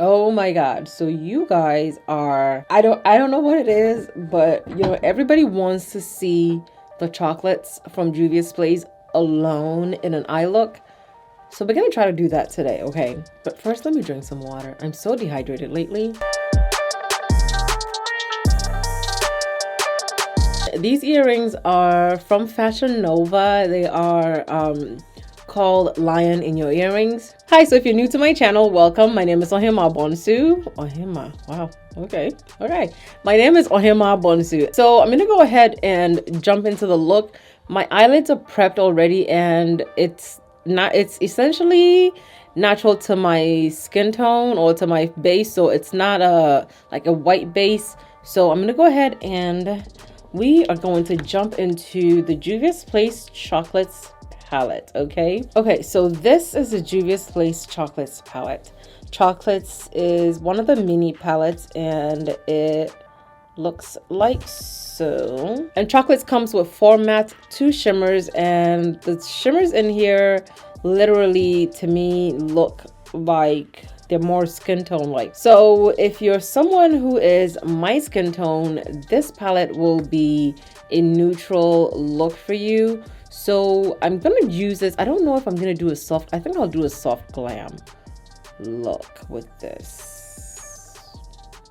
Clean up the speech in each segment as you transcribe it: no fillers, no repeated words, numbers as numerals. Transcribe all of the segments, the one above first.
Oh my god. So you guys are I don't know what it is, but you know, everybody wants to see the chocolates from Juvia's Place alone in an eye look. So we're gonna try to do that today, okay? But first let me drink some water. I'm so dehydrated lately. These earrings are from Fashion Nova. They are called Lion in Your Earrings. Hi, so if you're new to my channel, welcome. My name is Ohemaa Bonsu. Ohemaa, wow, okay. My name is Ohemaa Bonsu. So I'm gonna go ahead and jump into the look. My eyelids are prepped already and it's essentially natural to my skin tone or to my base, so it's not like a white base. So I'm gonna go ahead and we are going to jump into the Juvia's Place Chocolates palette, okay? Okay, so this is the Juvia's Place Chocolates palette. Chocolates is one of the mini palettes and it looks like so. And Chocolates comes with 4 mattes, 2 shimmers, and the shimmers in here literally to me look like they're more skin tone like. So if you're someone who is my skin tone, this palette will be a neutral look for you. So I'm gonna use this. I don't know if I'm gonna do a soft, I think I'll do a soft glam look with this.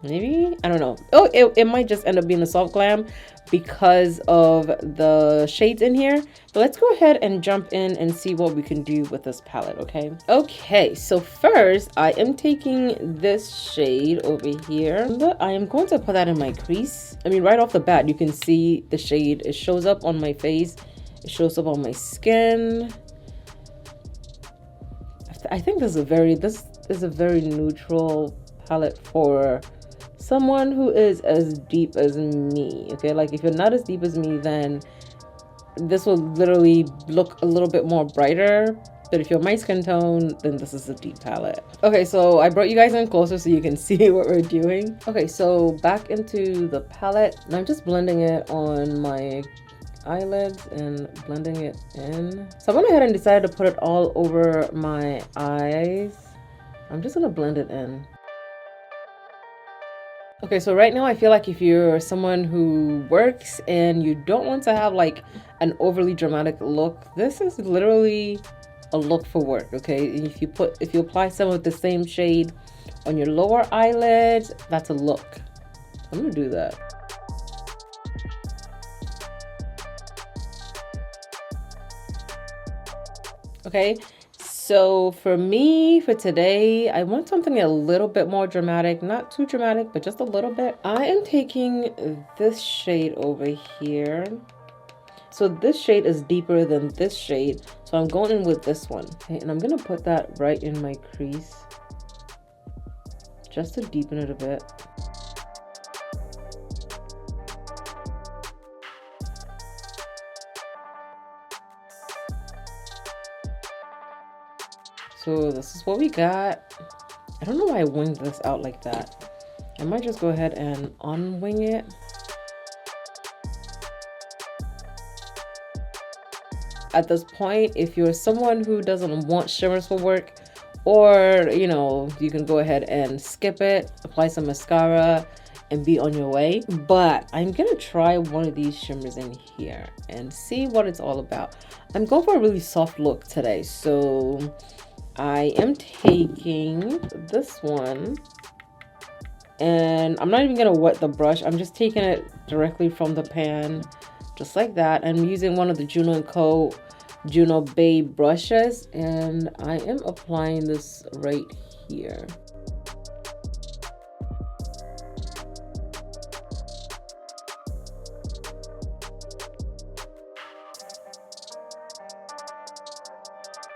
Maybe, I don't know. Oh, it might just end up being a soft glam because of the shades in here. But let's go ahead and jump in and see what we can do with this palette, okay? Okay, so first I am taking this shade over here. I am going to put that in my crease. I mean, right off the bat, you can see the shade. It shows up on my face. It shows up on my skin. I think this is a very neutral palette for someone who is as deep as me, okay? Like if you're not as deep as me, then this will literally look a little bit more brighter. But if you're my skin tone, then this is a deep palette. Okay, so I brought you guys in closer so you can see what we're doing. Okay, so back into the palette, and I'm just blending it on my eyelids and blending it in. So I went ahead and decided to put it all over my eyes. I'm just gonna blend it in. Okay, so right now I feel like if you're someone who works and you don't want to have like an overly dramatic look, this is literally a look for work, okay? If you apply some of the same shade on your lower eyelid, that's a look. I'm gonna do that. Okay, so for me, for today, I want something a little bit more dramatic, not too dramatic, but just a little bit. I am taking this shade over here. So this shade is deeper than this shade, so I'm going in with this one. Okay, and I'm gonna put that right in my crease, just to deepen it a bit. So this is what we got. I don't know why I winged this out like that. I might just go ahead and unwing it. At this point, if you're someone who doesn't want shimmers for work, or you know, you can go ahead and skip it, apply some mascara, and be on your way. But I'm gonna try one of these shimmers in here and see what it's all about. I'm going for a really soft look today, so I am taking this one and I'm not even gonna wet the brush. I'm just taking it directly from the pan, just like that. I'm using one of the Juno & Co. Juno Bay brushes and I am applying this right here.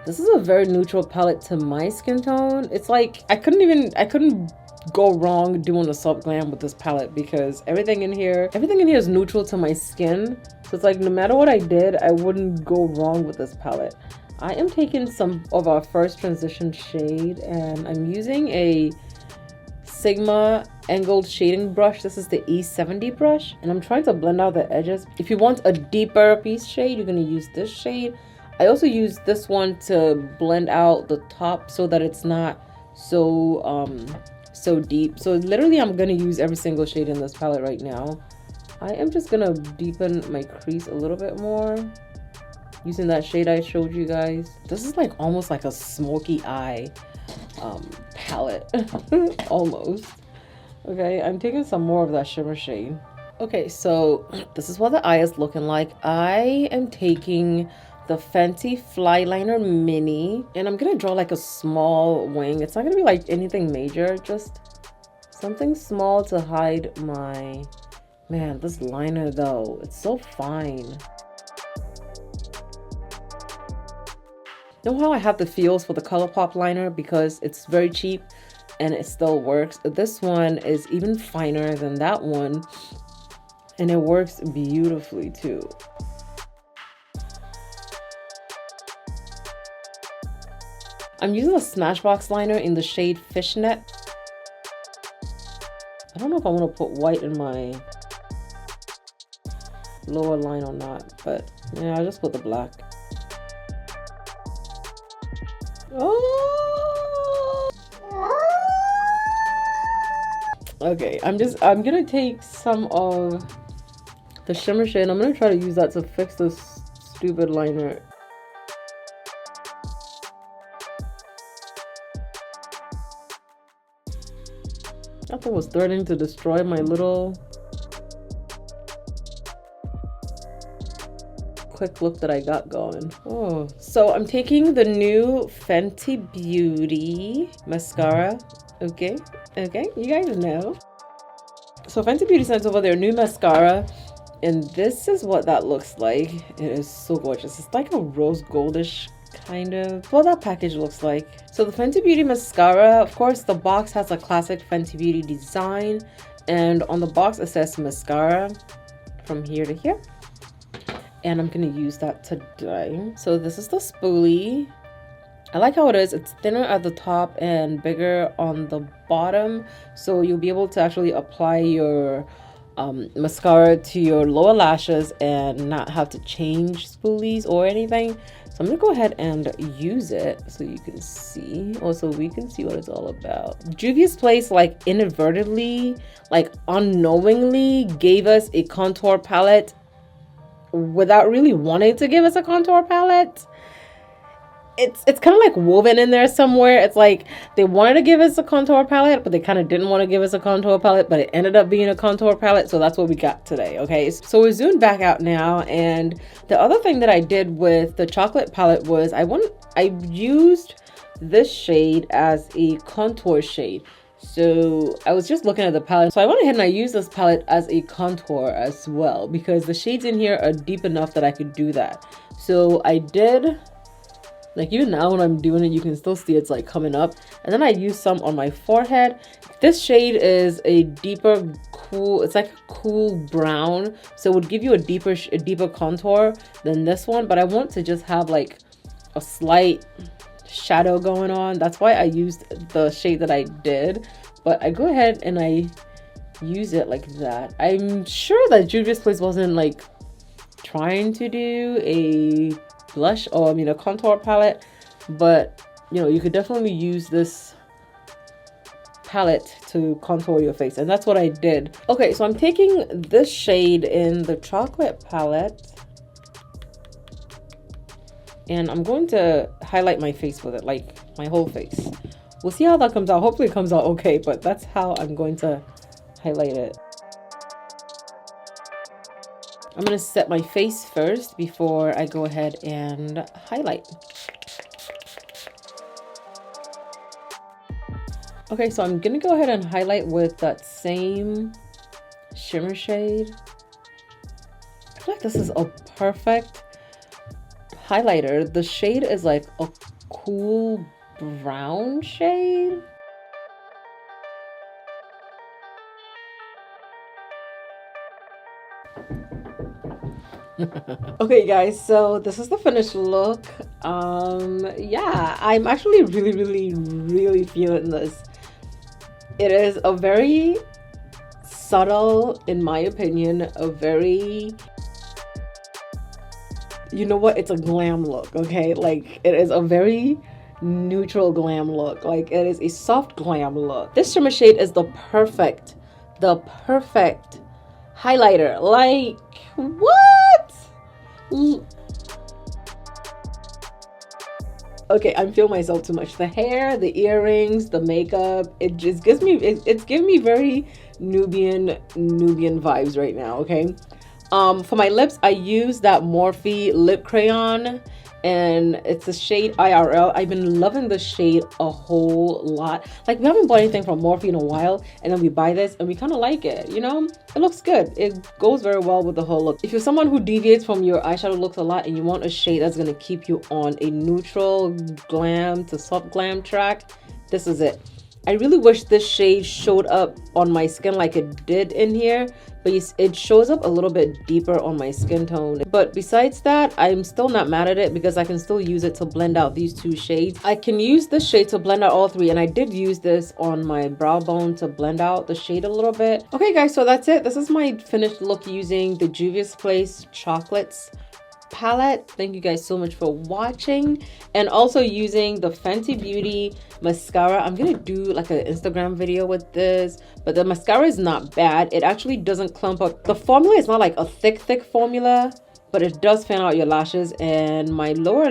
This is a very neutral palette to my skin tone. It's like I couldn't go wrong doing a soft glam with this palette because everything in here is neutral to my skin. So it's like no matter what I did, I wouldn't go wrong with this palette. I am taking some of our first transition shade and I'm using a Sigma angled shading brush. This is the E70 brush and I'm trying to blend out the edges. If you want a deeper piece shade, you're going to use this shade. I also use this one to blend out the top so that it's not so so deep. So literally I'm gonna use every single shade in this palette right now. I am just gonna deepen my crease a little bit more using that shade I showed you guys. This is like almost like a smoky eye palette. Almost. Okay, I'm taking some more of that shimmer shade. Okay, so this is what the eye is looking like. I am taking the Fenty Fly Liner Mini, and I'm gonna draw like a small wing. It's not gonna be like anything major, just something small to hide my... Man, this liner though, it's so fine. You know how I have the feels for the ColourPop liner because it's very cheap and it still works? This one is even finer than that one, and it works beautifully too. I'm using a Smashbox liner in the shade Fishnet. I don't know if I want to put white in my lower line or not, but yeah, I'll just put the black. Oh! Okay, I'm gonna take some of the shimmer shade and I'm gonna try to use that to fix this stupid liner. That thing was threatening to destroy my little quick look that I got going. Oh, so I'm taking the new Fenty Beauty mascara. Okay, you guys know. So Fenty Beauty sent over their new mascara, and this is what that looks like. It is so gorgeous. It's like a rose goldish kind of what that package looks like. So the Fenty Beauty mascara, of course, the box has a classic Fenty Beauty design, and on the box it says mascara from here to here. And I'm gonna use that today. So this is the spoolie. I like how it is. It's thinner at the top and bigger on the bottom, so you'll be able to actually apply your mascara to your lower lashes and not have to change spoolies or anything. So I'm gonna go ahead and use it so you can see, also we can see what it's all about. Juvia's Place, like inadvertently, like unknowingly gave us a contour palette without really wanting to give us a contour palette. It's kind of like woven in there somewhere. It's like they wanted to give us a contour palette, but they kind of didn't want to give us a contour palette, but it ended up being a contour palette. So that's what we got today. Okay, so we're zoomed back out now, and the other thing that I did with the chocolate palette was I used this shade as a contour shade. So I was just looking at the palette, so I went ahead and I used this palette as a contour as well, because the shades in here are deep enough that I could do that. So I did, like even now when I'm doing it, you can still see it's like coming up. And then I used some on my forehead. This shade is a deeper cool, it's like a cool brown, so it would give you a deeper contour than this one, but I want to just have like a slight shadow going on. That's why I used the shade that I did, but I go ahead and I use it like that. I'm sure that Juvia's Place wasn't like trying to do a blush, or I mean a contour palette, but you know, you could definitely use this palette to contour your face, and that's what I did. Okay, so I'm taking this shade in the chocolate palette and I'm going to highlight my face with it, like my whole face. We'll see how that comes out. Hopefully it comes out okay, but that's how I'm going to highlight it. I'm going to set my face first before I go ahead and highlight. Okay, so I'm going to go ahead and highlight with that same shimmer shade. I feel like this is a perfect highlighter. The shade is like a cool brown shade. Okay guys, so this is the finished look. Yeah, I'm actually really feeling this. It is a very subtle, in my opinion, a very, you know what, it's a glam look. Okay, like it is a very neutral glam look. Like, it is a soft glam look. This shimmer shade is the perfect highlighter. Like, what? Okay, I'm feeling myself too much. The hair, the earrings, the makeup, it just gives me, it's giving me very Nubian vibes right now. Okay, for my lips, I use that Morphe lip crayon, and it's the shade IRL. I've been loving the shade a whole lot. Like, we haven't bought anything from Morphe in a while, and then we buy this and we kind of like it, you know? It looks good. It goes very well with the whole look. If you're someone who deviates from your eyeshadow looks a lot and you want a shade that's gonna keep you on a neutral glam to soft glam track, this is it. I really wish this shade showed up on my skin like it did in here, but it shows up a little bit deeper on my skin tone. But besides that, I'm still not mad at it because I can still use it to blend out these two shades. I can use this shade to blend out all three, and I did use this on my brow bone to blend out the shade a little bit. Okay guys, so that's it. This is my finished look using the Juvia's Chocolates palette. Thank you guys so much for watching, and also using the Fenty Beauty mascara. I'm gonna do like an Instagram video with this, but the mascara is not bad. It actually doesn't clump up. The formula is not like a thick formula, but it does fan out your lashes, and my lower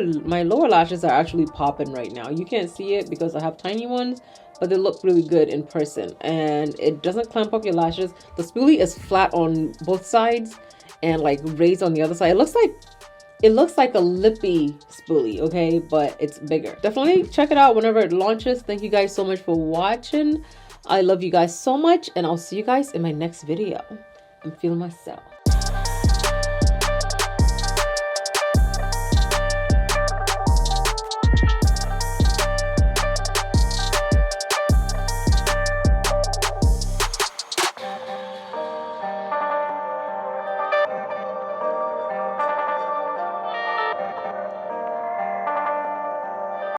lashes are actually popping right now. You can't see it because I have tiny ones, but they look really good in person, and it doesn't clump up your lashes. The spoolie is flat on both sides and like raised on the other side. It looks like a lippy spoolie, okay, but it's bigger. Definitely check it out whenever it launches. Thank you guys so much for watching. I love you guys so much, and I'll see you guys in my next video. I'm feeling myself.